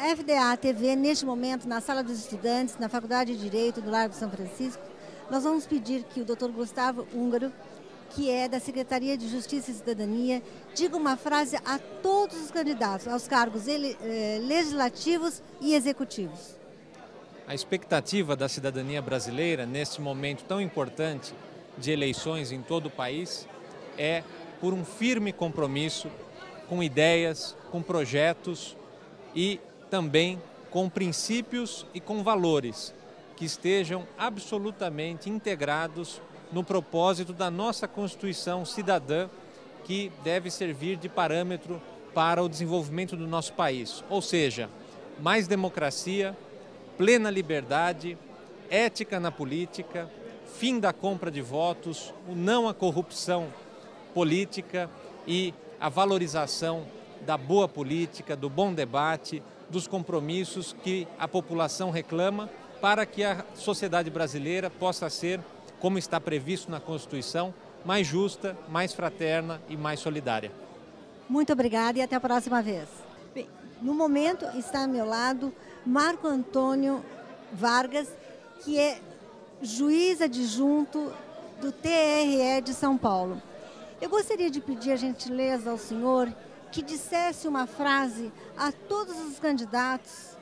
FDA TV, neste momento, na Sala dos Estudantes, na Faculdade de Direito do Largo de São Francisco, nós vamos pedir que o Dr. Gustavo Húngaro, que é da Secretaria de Justiça e Cidadania, diga uma frase a todos os candidatos aos cargos legislativos e executivos. A expectativa da cidadania brasileira, neste momento tão importante de eleições em todo o país, é por um firme compromisso com ideias, com projetos e também com princípios e com valores que estejam absolutamente integrados no propósito da nossa Constituição cidadã, que deve servir de parâmetro para o desenvolvimento do nosso país. Ou seja, mais democracia, plena liberdade, ética na política, fim da compra de votos, o não à corrupção política e a valorização da boa política, do bom debate, dos compromissos que a população reclama para que a sociedade brasileira possa ser, como está previsto na Constituição, mais justa, mais fraterna e mais solidária. Muito obrigada e até a próxima vez. Bem, no momento está ao meu lado Marco Antônio Vargas, que é juiz adjunto do TRE de São Paulo. Eu gostaria de pedir a gentileza ao senhor que dissesse uma frase a todos os candidatos,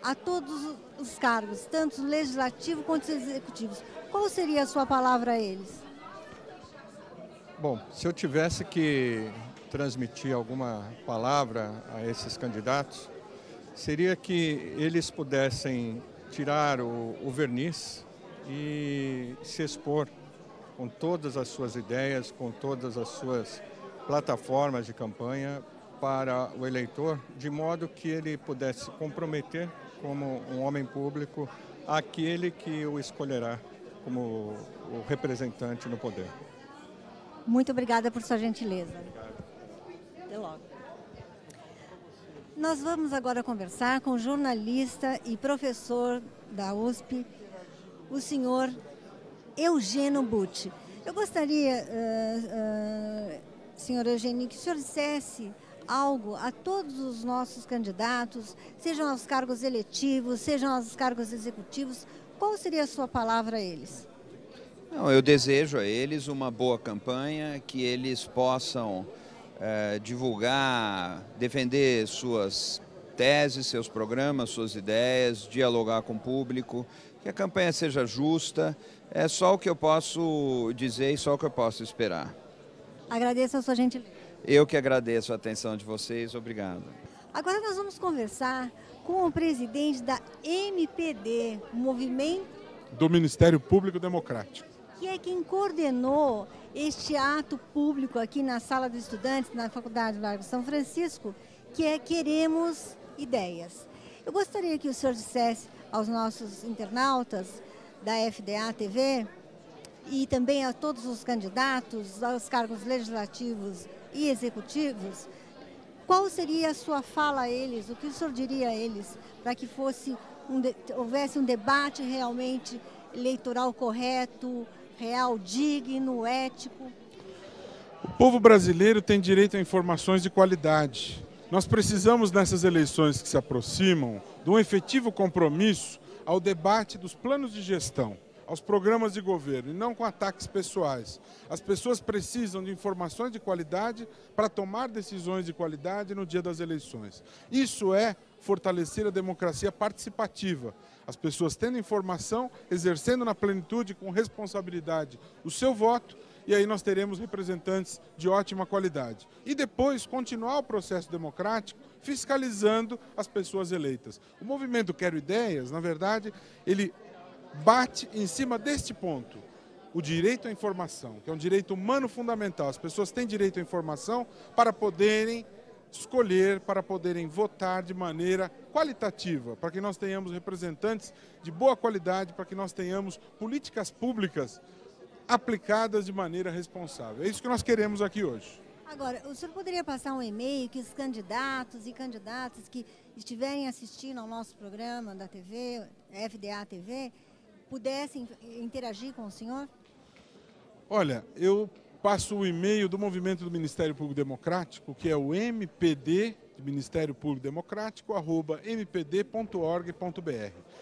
a todos os cargos, tanto legislativo quanto executivos. Qual seria a sua palavra a eles? Bom, se eu tivesse que transmitir alguma palavra a esses candidatos, seria que eles pudessem tirar o verniz e se expor com todas as suas ideias, com todas as suas plataformas de campanha para o eleitor, de modo que ele pudesse comprometer como um homem público aquele que o escolherá como o representante no poder. Muito obrigada por sua gentileza. Até logo. Nós vamos agora conversar com o jornalista e professor da USP, o senhor Eugênio Butti. Eu gostaria, senhor Eugênio, que o senhor dissesse algo a todos os nossos candidatos, sejam aos cargos eletivos, sejam aos cargos executivos. Qual seria a sua palavra a eles? Não, eu desejo a eles uma boa campanha, que eles possam divulgar, defender suas teses, seus programas, suas ideias, dialogar com o público, que a campanha seja justa. É só o que eu posso dizer e só o que eu posso esperar. Agradeço a sua gentileza. Eu que agradeço a atenção de vocês. Obrigado. Agora nós vamos conversar com o presidente da MPD, o Movimento do Ministério Público Democrático, que é quem coordenou este ato público aqui na Sala dos Estudantes, na Faculdade do Largo de São Francisco, que é Queremos Ideias. Eu gostaria que o senhor dissesse aos nossos internautas da FDA TV e também a todos os candidatos aos cargos legislativos e executivos, qual seria a sua fala a eles, o que o senhor diria a eles, para que houvesse um debate realmente eleitoral correto, real, digno, ético? O povo brasileiro tem direito a informações de qualidade. Nós precisamos, nessas eleições que se aproximam, de um efetivo compromisso ao debate dos planos de gestão, aos programas de governo, e não com ataques pessoais. As pessoas precisam de informações de qualidade para tomar decisões de qualidade no dia das eleições. Isso é fortalecer a democracia participativa. As pessoas tendo informação, exercendo na plenitude, com responsabilidade, o seu voto, e aí nós teremos representantes de ótima qualidade. E depois continuar o processo democrático, fiscalizando as pessoas eleitas. O movimento Quero Ideias, na verdade, ele bate em cima deste ponto, o direito à informação, que é um direito humano fundamental. As pessoas têm direito à informação para poderem escolher, para poderem votar de maneira qualitativa, para que nós tenhamos representantes de boa qualidade, para que nós tenhamos políticas públicas aplicadas de maneira responsável. É isso que nós queremos aqui hoje. Agora, o senhor poderia passar um e-mail que os candidatos e candidatas que estiverem assistindo ao nosso programa da TV, FDA TV, pudessem interagir com o senhor? Olha, eu passo o e-mail do Movimento do Ministério Público Democrático, que é o mpd.mp.br, de Ministério Público Democrático, @mpd.org.br.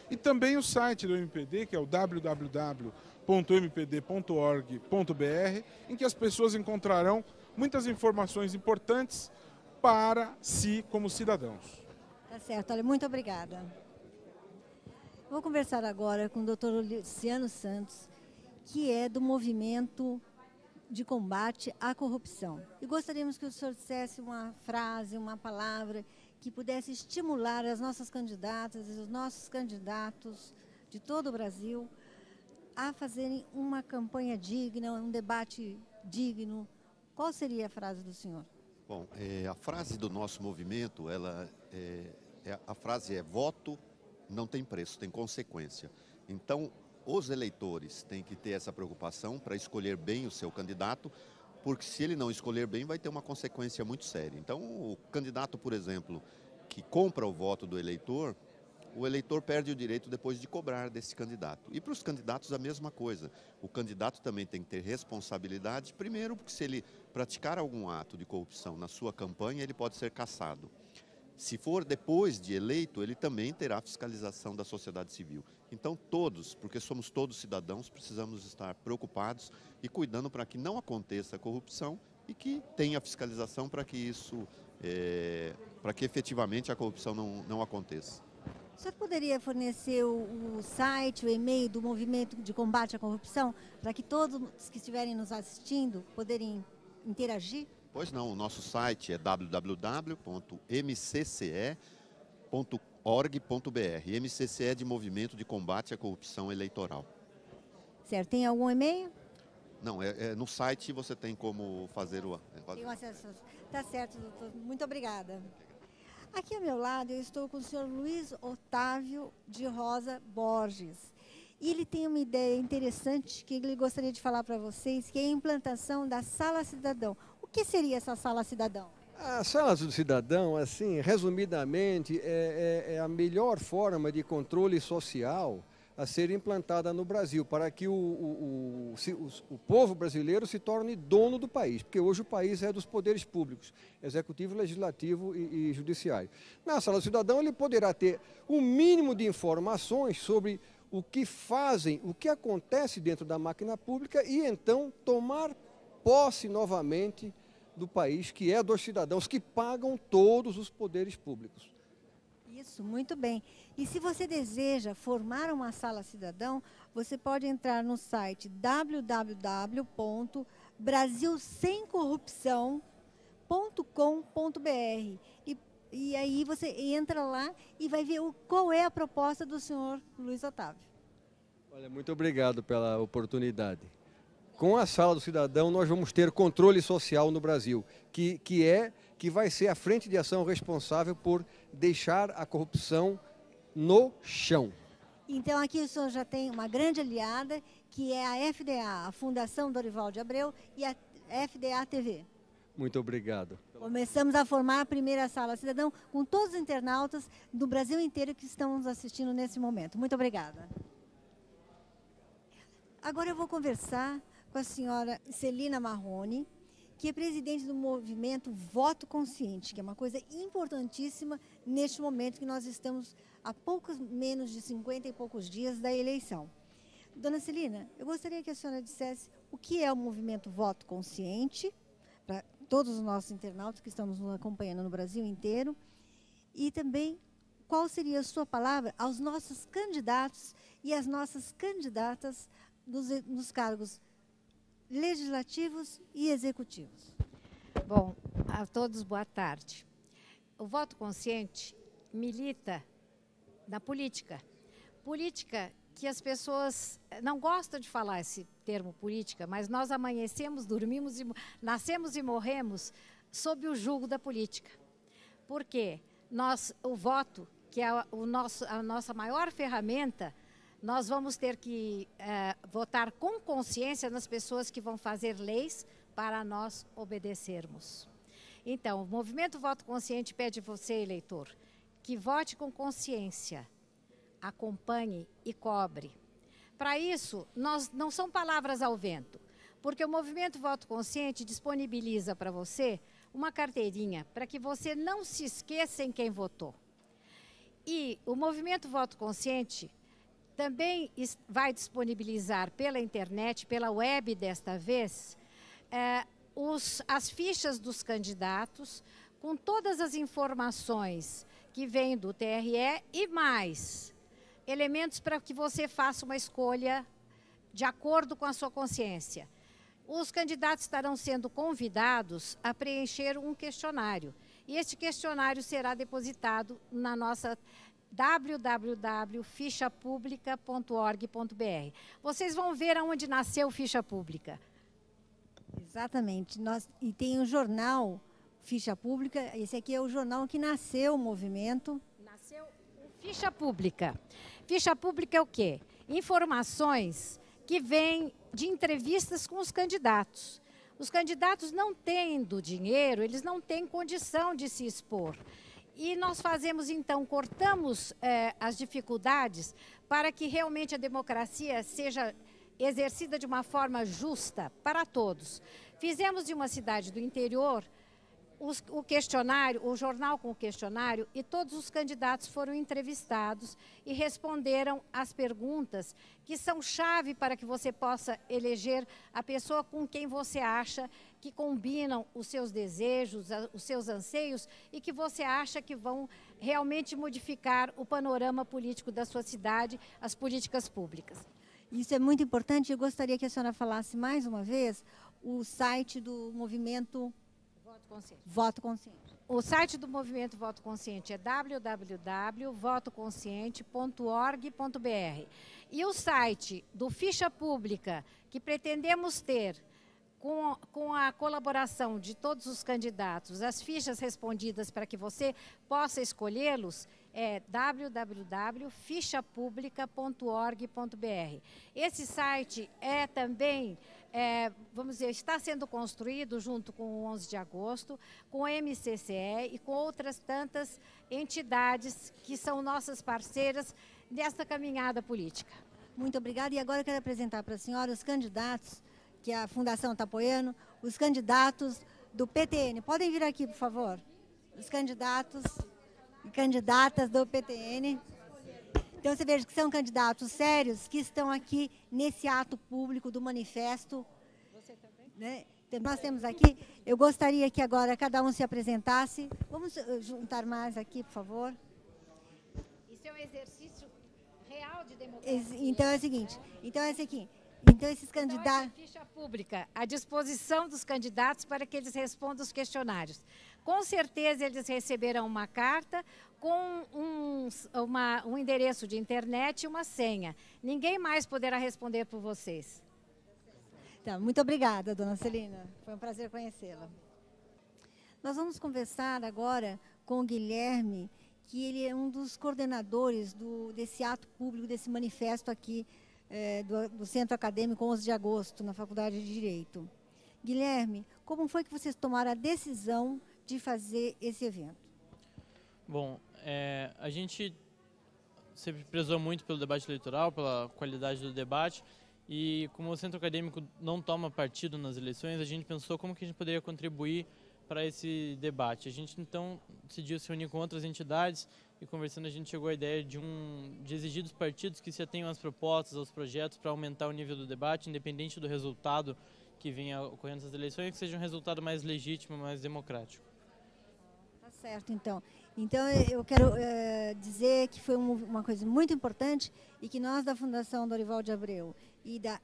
E também o site do MPD, que é o www.mpd.org.br, em que as pessoas encontrarão muitas informações importantes para si como cidadãos. Tá certo, olha, muito obrigada. Vou conversar agora com o Dr. Luciano Santos, que é do movimento de combate à corrupção. E gostaríamos que o senhor dissesse uma frase, uma palavra que pudesse estimular as nossas candidatas e os nossos candidatos de todo o Brasil a fazerem uma campanha digna, um debate digno. Qual seria a frase do senhor? Bom, a frase do nosso movimento, a frase é: voto não tem preço, tem consequência. Então, os eleitores têm que ter essa preocupação para escolher bem o seu candidato, porque se ele não escolher bem, vai ter uma consequência muito séria. Então, o candidato, por exemplo, que compra o voto do eleitor, o eleitor perde o direito depois de cobrar desse candidato. E para os candidatos a mesma coisa. O candidato também tem que ter responsabilidade, primeiro porque se ele praticar algum ato de corrupção na sua campanha, ele pode ser cassado. Se for depois de eleito, ele também terá fiscalização da sociedade civil. Então todos, porque somos todos cidadãos, precisamos estar preocupados e cuidando para que não aconteça a corrupção e que tenha fiscalização para que isso, para que efetivamente a corrupção não aconteça. O senhor poderia fornecer o site, o e-mail do movimento de combate à corrupção, para que todos que estiverem nos assistindo poderem interagir? Pois não, o nosso site é www.mcce.org.br. MCCE é de Movimento de Combate à Corrupção Eleitoral. Certo. Tem algum e-mail? Não, no site você tem como fazer o... Tem um acesso. Tá certo, doutor. Muito obrigada. Aqui ao meu lado eu estou com o senhor Luiz Otávio de Rosa Borges. E ele tem uma ideia interessante que ele gostaria de falar para vocês, que é a implantação da Sala Cidadão. O que seria essa Sala Cidadão? A Sala do Cidadão, assim, resumidamente, é a melhor forma de controle social a ser implantada no Brasil, para que o povo brasileiro se torne dono do país, porque hoje o país é dos poderes públicos, executivo, legislativo e judiciário. Na Sala do Cidadão ele poderá ter o mínimo de informações sobre o que fazem, o que acontece dentro da máquina pública e então tomar posse novamente do país, que é dos cidadãos que pagam todos os poderes públicos. Isso, muito bem. E se você deseja formar uma Sala Cidadão, você pode entrar no site www.brasilsemcorrupção.com.br e aí você entra lá e vai ver qual é a proposta do senhor Luiz Otávio. Olha, muito obrigado pela oportunidade. Com a Sala do Cidadão nós vamos ter controle social no Brasil, que vai ser a frente de ação responsável por deixar a corrupção no chão. Então aqui o senhor já tem uma grande aliada, que é a FDA, a Fundação Dorival de Abreu e a FDA TV. Muito obrigado. Começamos a formar a primeira Sala Cidadão com todos os internautas do Brasil inteiro que estão nos assistindo nesse momento. Muito obrigada. Agora eu vou conversar com a senhora Celina Marrone, que é presidente do movimento Voto Consciente, que é uma coisa importantíssima neste momento que nós estamos a poucos menos de 50 e poucos dias da eleição. Dona Celina, eu gostaria que a senhora dissesse o que é o movimento Voto Consciente, para todos os nossos internautas que estamos nos acompanhando no Brasil inteiro, e também qual seria a sua palavra aos nossos candidatos e às nossas candidatas nos cargos legislativos e executivos. Bom, a todos boa tarde. O voto consciente milita na política. Política que as pessoas não gostam de falar esse termo política, mas nós amanhecemos, dormimos, nascemos e morremos sob o jugo da política. Por quê? O voto, que é a nossa maior ferramenta, nós vamos ter que votar com consciência nas pessoas que vão fazer leis para nós obedecermos. Então, o Movimento Voto Consciente pede a você, eleitor, que vote com consciência, acompanhe e cobre. Para isso, não são palavras ao vento, porque o Movimento Voto Consciente disponibiliza para você uma carteirinha para que você não se esqueça em quem votou. E o Movimento Voto Consciente também vai disponibilizar pela internet, pela web desta vez, as fichas dos candidatos com todas as informações que vêm do TRE e mais elementos para que você faça uma escolha de acordo com a sua consciência. Os candidatos estarão sendo convidados a preencher um questionário. E este questionário será depositado na nossa www.fichapublica.org.br. Vocês vão ver aonde nasceu Ficha Pública. Exatamente. E tem o jornal Ficha Pública. Esse aqui é o jornal que nasceu o movimento. Nasceu o Ficha Pública. Ficha Pública é o quê? Informações que vêm de entrevistas com os candidatos. Os candidatos não tendo dinheiro, eles não têm condição de se expor. E nós fazemos, então, cortamos as dificuldades para que realmente a democracia seja exercida de uma forma justa para todos. Fizemos de uma cidade do interior o questionário, o jornal com o questionário, e todos os candidatos foram entrevistados e responderam às perguntas que são chave para que você possa eleger a pessoa com quem você acha que combinam os seus desejos, os seus anseios e que você acha que vão realmente modificar o panorama político da sua cidade, as políticas públicas. Isso é muito importante. Eu gostaria que a senhora falasse mais uma vez o site do movimento Voto Consciente. O site do Movimento Voto Consciente é www.votoconsciente.org.br. E o site do Ficha Pública, que pretendemos ter com a colaboração de todos os candidatos, as fichas respondidas para que você possa escolhê-los, é www.fichapublica.org.br. Esse site é também, vamos dizer, está sendo construído junto com o 11 de agosto, com o MCCE e com outras tantas entidades que são nossas parceiras desta caminhada política. Muito obrigada. E agora eu quero apresentar para a senhora os candidatos que a Fundação está apoiando, os candidatos do PTN. Podem vir aqui, por favor. Os candidatos e candidatas do PTN. Então, você veja que são candidatos sérios que estão aqui nesse ato público do manifesto. Você também? Né? Então, nós temos aqui, eu gostaria que agora cada um se apresentasse. Vamos juntar mais aqui, por favor. Isso é um exercício real de democracia. Então, é o seguinte, então esses candidatos... Ficha Pública à disposição dos candidatos para que eles respondam os questionários. Com certeza eles receberão uma carta com um endereço de internet e uma senha. Ninguém mais poderá responder por vocês. Tá, muito obrigada, dona Celina. Foi um prazer conhecê-la. Nós vamos conversar agora com o Guilherme, que ele é um dos coordenadores desse ato público, desse manifesto aqui, do Centro Acadêmico 11 de Agosto, na Faculdade de Direito. Guilherme, como foi que vocês tomaram a decisão de fazer esse evento? Bom, a gente sempre prezou muito pelo debate eleitoral, pela qualidade do debate, e como o Centro Acadêmico não toma partido nas eleições, a gente pensou como que a gente poderia contribuir para esse debate. A gente então decidiu se unir com outras entidades e conversando a gente chegou à ideia de exigir dos partidos que se atenham às propostas, aos projetos para aumentar o nível do debate, independente do resultado que venha ocorrendo nessas eleições, que seja um resultado mais legítimo, mais democrático. Tá certo, então. Então, eu quero dizer que foi uma coisa muito importante e que nós da Fundação Dorival de Abreu e da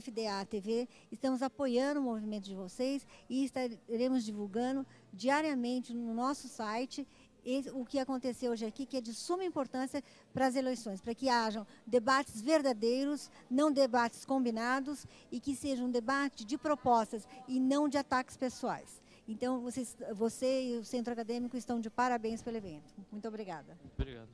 FDA-TV estamos apoiando o movimento de vocês e estaremos divulgando diariamente no nosso site o que aconteceu hoje aqui, que é de suma importância para as eleições, para que hajam debates verdadeiros, não debates combinados e que seja um debate de propostas e não de ataques pessoais. Então, você e o Centro Acadêmico estão de parabéns pelo evento. Muito obrigada. Obrigado.